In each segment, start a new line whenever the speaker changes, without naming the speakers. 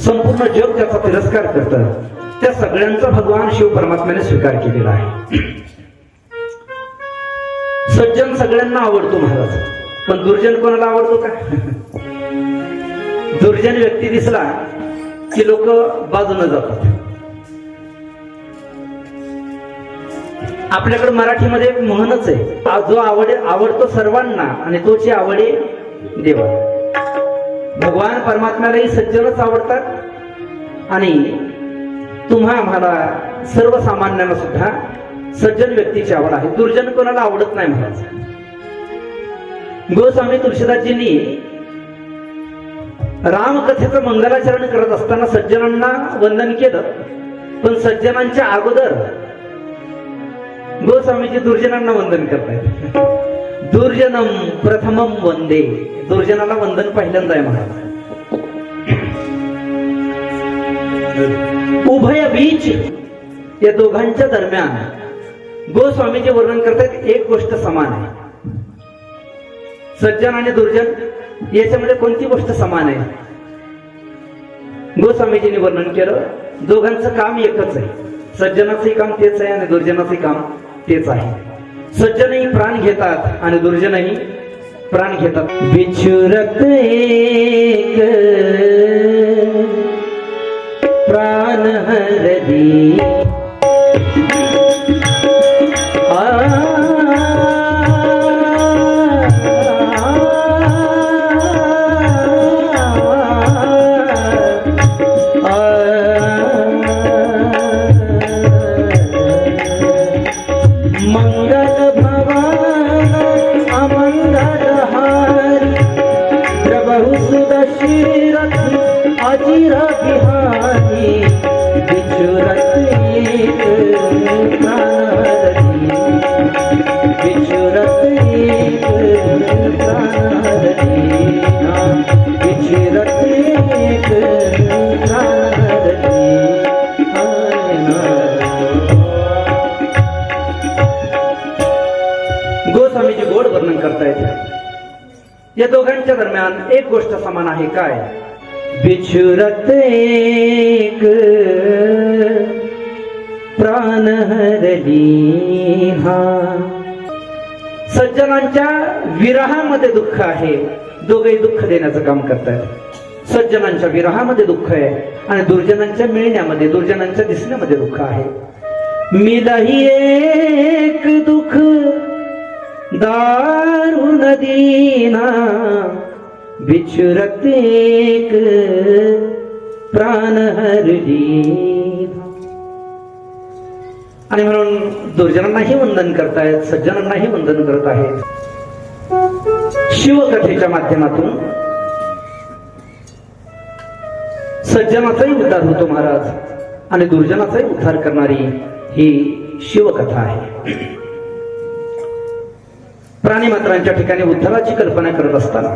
संपूर्ण जग त्याचा तिरस्कार करतं, त्या सगळ्यांचा भगवान शिव परमात्म्याने स्वीकार केलेला आहे. सज्जन सगळ्यांना आवडतो महाराज, पण दुर्जन कोणाला आवडतो का? दुर्जन व्यक्ती दिसला की लोक बाजूने जातात. आपल्याकडे मराठीमध्ये एक म्हणच आहे, जो आवडतो सर्वांना आणि तोची आवडे देवा. भगवान परमात्म्यालाही सज्जनच आवडतात आणि तुम्हा आम्हाला सर्वसामान्यांना सुद्धा सज्जन व्यक्तीची आवड आहे. दुर्जन कोणाला आवडत नाही महाराज. गोस्वामी तुलसीदासजींनी रामकथेचं मंगलाचरण करत असताना सज्जनांना वंदन केलं, पण सज्जनांच्या अगोदर गोस्वामीजी दुर्जनांना वंदन करतायत. दुर्जनम प्रथमम वंदे. दुर्जनाला वंदन पहिल्यांदा आहे महाराज. उभय बीच या दोघांच्या दरम्यान गोस्वामीचे वर्णन करतात, एक गोष्ट समान आहे. सज्जन आणि दुर्जन याच्यामध्ये कोणती गोष्ट समान आहे? गोस्वामीजींनी वर्णन केलं, दोघांचं काम एकच आहे. सज्जनाचंही काम तेच आहे आणि दुर्जनाचंही काम तेच आहे. सज्जनही प्राण घेतात आणि दुर्जनही प्राण घेतात. बिछुरत एक प्राण हरदी गोस्वामीजी गोड वर्णन करतायत. या दोघांच्या दरम्यान एक गोष्ट समान आहे. काय? बिछुरत एक प्राण हरली. सज्जनांच्या विरहामध्ये दुःख आहे, दोघेही दुःख देण्याचं काम करतायत. सज्जनांच्या विरहामध्ये दुःख आहे आणि दुर्जनांच्या मिळण्यामध्ये, दुर्जनांच्या दिसण्यामध्ये दुःख आहे. मिलही एक दुःख दारुण दीना, बिछुरत एक प्राण हरली. आणि म्हणून दुर्जनांनाही वंदन करतायत, सज्जनांनाही वंदन करत आहेत. शिवकथेच्या माध्यमातून सज्जनाचाही उद्धार होतो महाराज आणि दुर्जनाचाही उद्धार करणारी ही शिवकथा आहे. प्राणीमात्रांच्या ठिकाणी उद्धाराची कल्पना करत असताना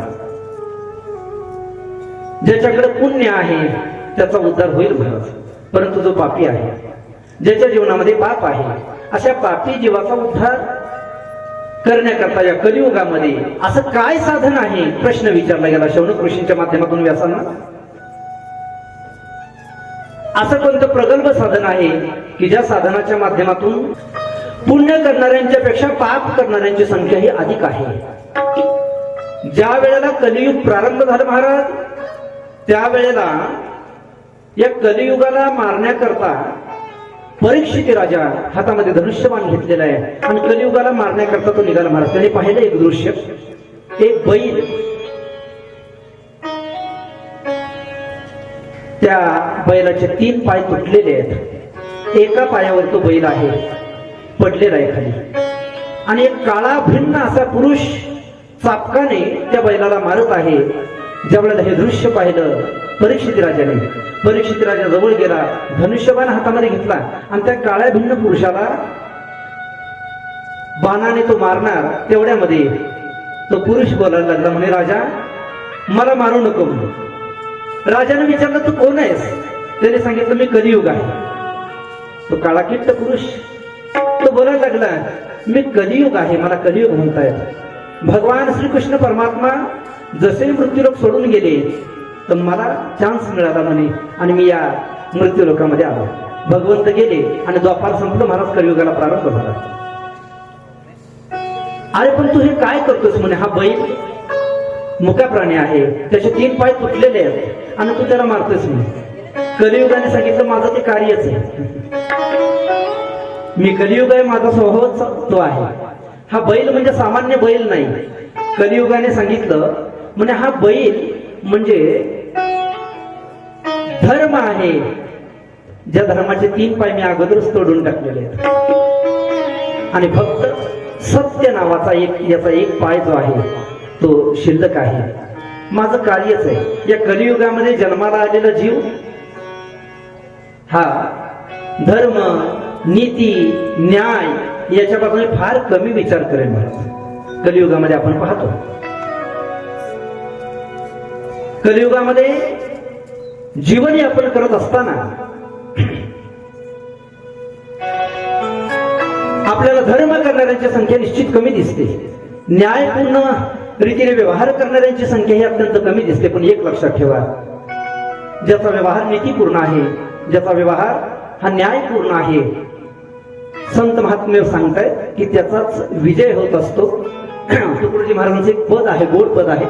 ज्याच्याकडे पुण्य आहे त्याचा उद्धार होईल महाराज, परंतु जो पापी आहे, ज्याच्या जीवनामध्ये पाप आहे, अशा पापी जीवाचा उद्धार करण्याकरता या कलियुगामध्ये असं काय साधन आहे प्रश्न विचारला गेला शौनक ऋषींच्या माध्यमातून व्यासांना. असं कोणतं प्रगल्भ साधन आहे की ज्या साधनाच्या माध्यमातून पुण्य करणाऱ्यांच्या पेक्षा पाप करणाऱ्यांची संख्या ही अधिक आहे. ज्या वेळेला कलियुग प्रारंभ झालं महाराज, त्यावेळेला या कलियुगाला मारण्याकरता परीक्षित राजा हातामध्ये धनुष्यबाण घेतलेला आहे आणि कलियुगाला मारण्याकरता तो निघाला महाराज. त्याने पाहिलं एक दृश्य, एक बैल त्या बैलाचे 3 पाय तुटलेले आहेत. एका पायावर तो बैल आहे, पडलेला आहे खाली, आणि एक काळा भिन्न असा पुरुष चापकाने त्या बैलाला मारत आहे. ज्यावेळेला हे दृश्य पाहिलं परीक्षित राजाने, परीक्षित राजा जवळ गेला, धनुष्यबाण हातामध्ये घेतला आणि त्या काळ्या भिन्न पुरुषाला बाणाने तो मारणार. तेवढ्यामध्ये तो पुरुष बोलायला लागला, म्हणे राजा मला मारू नको म्हणून. राजाने विचारलं तू कोण आहेस? त्याने सांगितलं मी कलियुग आहे. तो काळा किट्ट पुरुष तो बोलायला लागला, मी कलियुग आहे, मला कलियुग म्हणतायत. भगवान श्रीकृष्ण परमात्मा जसे मृत्यूलोक सोडून गेले तर मला चान्स मिळाला म्हणे आणि मी या मृत्यू लोकामध्ये आलो. भगवंत गेले आणि द्वापार संपलं, महाराज कलियुगाला प्रारंभ झाला. अरे पण तू हे काय करतोस म्हणे. हा बैल मुका प्राणी आहे, त्याचे 3 पाय तुटलेले आहेत आणि तू त्याला मारतोस म्हणे. कलियुगाने सांगितलं माझं ते कार्यच आहे, मी कलियुग आहे, माझा स्वभावच तो आहे. हा बैल म्हणजे सामान्य बैल नाही. कलियुगाने सांगितलं म्हणजे हा बैल म्हणजे धर्म आहे, ज्या धर्माचे 3 पाय मी अगोदरच तोडून टाकलेले आहेत आणि फक्त सत्य नावाचा याचा एक पाय जो आहे तो शिल्लक आहे. माझं कार्यच आहे. या कलियुगामध्ये जन्माला आलेला जीव हा धर्म, नीती, न्याय याच्या बाजूने फार कमी विचार करेल. महाराज कलियुगामध्ये आपण पाहतो, कलियुगामध्ये जीवन यापन करत असताना आपल्याला धर्म करणाऱ्यांची संख्या निश्चित कमी दिसते, न्यायपूर्ण रीतीने व्यवहार करणाऱ्यांची संख्या ही अत्यंत कमी दिसते. पण एक लक्षात ठेवा, ज्याचा व्यवहार नीतीपूर्ण आहे, ज्याचा व्यवहार हा न्यायपूर्ण आहे, संत महात्मे सांगतायत की त्याचाच विजय होत असतो. तुकडोजी महाराजांचे एक पद आहे, गोड पद आहे.